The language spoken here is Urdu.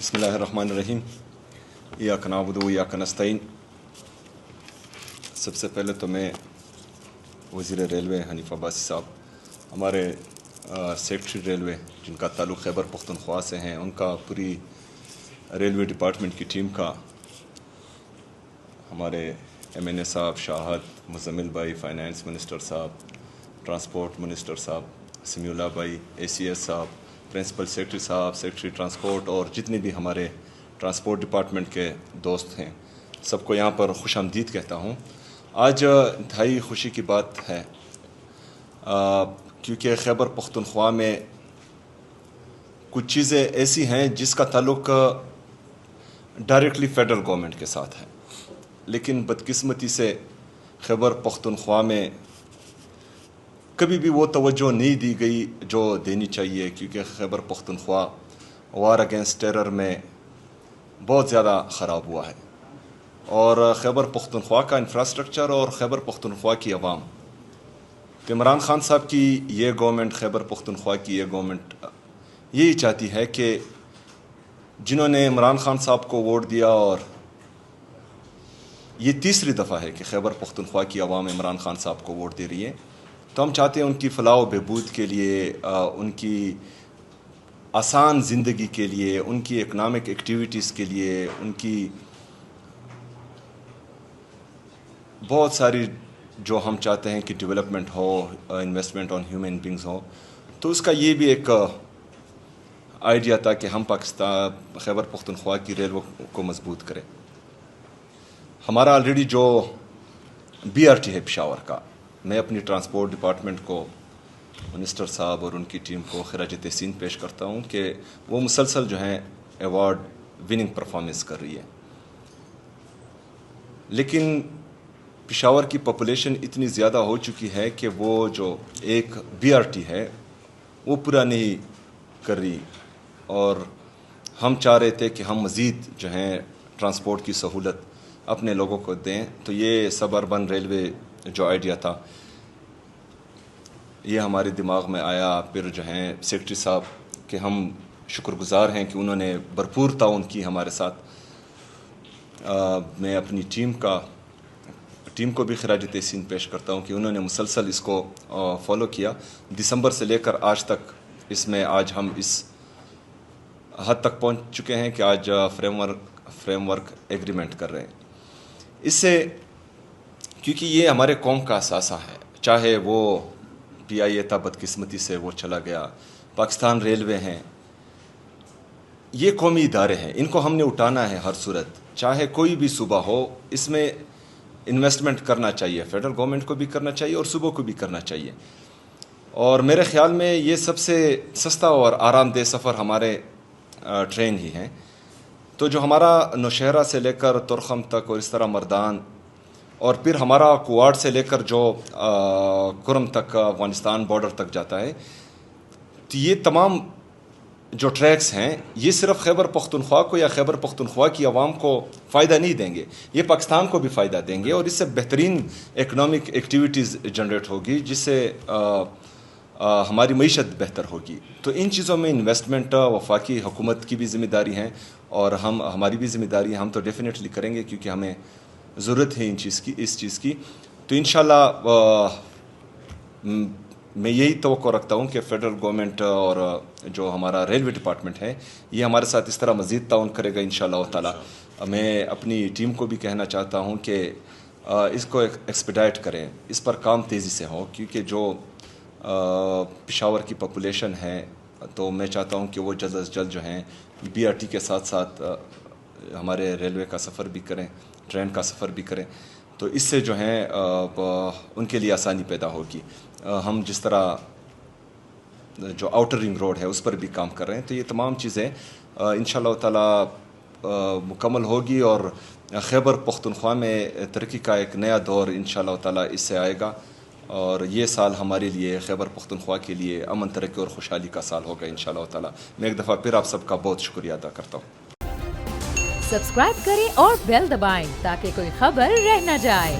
بسم اللہ الرحمن الرحیم ایاک نعبد و ایاک نستعین۔ سب سے پہلے تو میں وزیر ریلوے حنیف عباسی صاحب، ہمارے سیکٹری ریلوے جن کا تعلق خیبر پختونخوا سے ہیں، ان کا پوری ریلوے ڈپارٹمنٹ کی ٹیم کا، ہمارے ایم این اے صاحب، شاہد، مزمل بھائی، فائنانس منسٹر صاحب، ٹرانسپورٹ منسٹر صاحب، سمیع اللہ بھائی، اے سی ایس صاحب، پرنسپل سیکرٹری صاحب، سیکرٹری ٹرانسپورٹ، اور جتنے بھی ہمارے ٹرانسپورٹ ڈپارٹمنٹ کے دوست ہیں، سب کو یہاں پر خوش آمدید کہتا ہوں۔ آج انتہائی خوشی کی بات ہے کیونکہ خیبر پختونخوا میں کچھ چیزیں ایسی ہیں جس کا تعلق ڈائریکٹلی فیڈرل گورنمنٹ کے ساتھ ہے، لیکن بدقسمتی سے خیبر پختونخوا میں کبھی بھی وہ توجہ نہیں دی گئی جو دینی چاہیے، کیونکہ Khyber Pakhtunkhwa war against terror میں بہت زیادہ خراب ہوا ہے، اور خیبر پختونخوا کا انفراسٹرکچر اور خیبر پختونخوا کی عوام، کہ عمران خان صاحب کی یہ گورنمنٹ، خیبر پختونخوا کی یہ گورنمنٹ یہی چاہتی ہے کہ جنہوں نے عمران خان صاحب کو ووٹ دیا، اور یہ تیسری دفعہ ہے کہ خیبر پختونخوا کی عوام عمران خان صاحب کو ووٹ دے رہی ہے، تو ہم چاہتے ہیں ان کی فلاح و بہبود کے لیے، ان کی آسان زندگی کے لیے، ان کی اکنامک ایکٹیویٹیز کے لیے، ان کی بہت ساری جو ہم چاہتے ہیں کہ ڈیولپمنٹ ہو، انویسٹمنٹ آن ہیومن بینگز ہو، تو اس کا یہ بھی ایک آئیڈیا تھا کہ ہم پاکستان خیبر پختونخوا کی ریلوے کو مضبوط کریں۔ ہمارا آلریڈی جو بی آر ٹی ہے پشاور کا، میں اپنی ٹرانسپورٹ ڈپارٹمنٹ کو، منسٹر صاحب اور ان کی ٹیم کو خراج تحسین پیش کرتا ہوں کہ وہ مسلسل جو ہیں ایوارڈ وننگ پرفارمنس کر رہی ہے، لیکن پشاور کی پاپولیشن اتنی زیادہ ہو چکی ہے کہ وہ جو ایک بی آر ٹی ہے وہ پورا نہیں کر رہی، اور ہم چاہ رہے تھے کہ ہم مزید جو ہیں ٹرانسپورٹ کی سہولت اپنے لوگوں کو دیں، تو یہ سب اربن ریلوے جو آئیڈیا تھا یہ ہمارے دماغ میں آیا۔ پھر جو ہیں سیکرٹری صاحب کہ ہم شکر گزار ہیں کہ انہوں نے بھرپور تعاون کی ہمارے ساتھ۔ میں اپنی ٹیم کو بھی خراج تحسین پیش کرتا ہوں کہ انہوں نے مسلسل اس کو فالو کیا، دسمبر سے لے کر آج تک۔ اس میں آج ہم اس حد تک پہنچ چکے ہیں کہ آج فریم ورک ایگریمنٹ کر رہے ہیں۔ اس سے کیونکہ یہ ہمارے قوم کا اثاثہ ہے، چاہے وہ پی آئی اے تھا، بدقسمتی سے وہ چلا گیا، پاکستان ریلوے ہیں، یہ قومی ادارے ہیں، ان کو ہم نے اٹھانا ہے ہر صورت، چاہے کوئی بھی صوبہ ہو، اس میں انویسٹمنٹ کرنا چاہیے، فیڈرل گورنمنٹ کو بھی کرنا چاہیے اور صوبوں کو بھی کرنا چاہیے۔ اور میرے خیال میں یہ سب سے سستا اور آرام دہ سفر ہمارے ٹرین ہی ہیں۔ تو جو ہمارا نوشہرہ سے لے کر ترخم تک، اور اس طرح مردان، اور پھر ہمارا کوواڑ سے لے کر جو کرم تک، افغانستان بارڈر تک جاتا ہے، تو یہ تمام جو ٹریکس ہیں یہ صرف خیبر پختونخوا کو یا خیبر پختونخوا کی عوام کو فائدہ نہیں دیں گے، یہ پاکستان کو بھی فائدہ دیں گے، اور اس سے بہترین اکنامک ایکٹیویٹیز جنریٹ ہوگی، جس سے ہماری معیشت بہتر ہوگی۔ تو ان چیزوں میں انویسٹمنٹ وفاقی حکومت کی بھی ذمہ داری ہے، اور ہماری بھی ذمہ داری ہے، ہم تو ڈیفینیٹلی کریں گے کیونکہ ہمیں ضرورت ہے اس چیز کی۔ تو انشاءاللہ میں یہی توقع رکھتا ہوں کہ فیڈرل گورنمنٹ اور جو ہمارا ریلوے ڈپارٹمنٹ ہے یہ ہمارے ساتھ اس طرح مزید تعاون کرے گا انشاءاللہ تعالی۔ میں اپنی ٹیم کو بھی کہنا چاہتا ہوں کہ اس کو ایکسپیڈائٹ کریں، اس پر کام تیزی سے ہو، کیونکہ جو پشاور کی پاپولیشن ہے، تو میں چاہتا ہوں کہ وہ جلد از جلد جو ہیں بی آر ٹی کے ساتھ ساتھ ہمارے ریلوے کا سفر بھی کریں، ٹرین کا سفر بھی کریں، تو اس سے جو ہیں ان کے لیے آسانی پیدا ہوگی۔ ہم جس طرح جو آؤٹر رنگ روڈ ہے اس پر بھی کام کر رہے ہیں، تو یہ تمام چیزیں انشاءاللہ تعالی مکمل ہوگی، اور خیبر پختونخوا میں ترقی کا ایک نیا دور انشاءاللہ تعالی اس سے آئے گا، اور یہ سال ہمارے لیے، خیبر پختونخوا کے لیے امن، ترقی اور خوشحالی کا سال ہوگا انشاءاللہ تعالی۔ میں ایک دفعہ پھر آپ سب کا بہت شکریہ ادا کرتا ہوں۔ سبسکرائب کریں اور بیل دبائیں تاکہ کوئی خبر رہ نہ جائے۔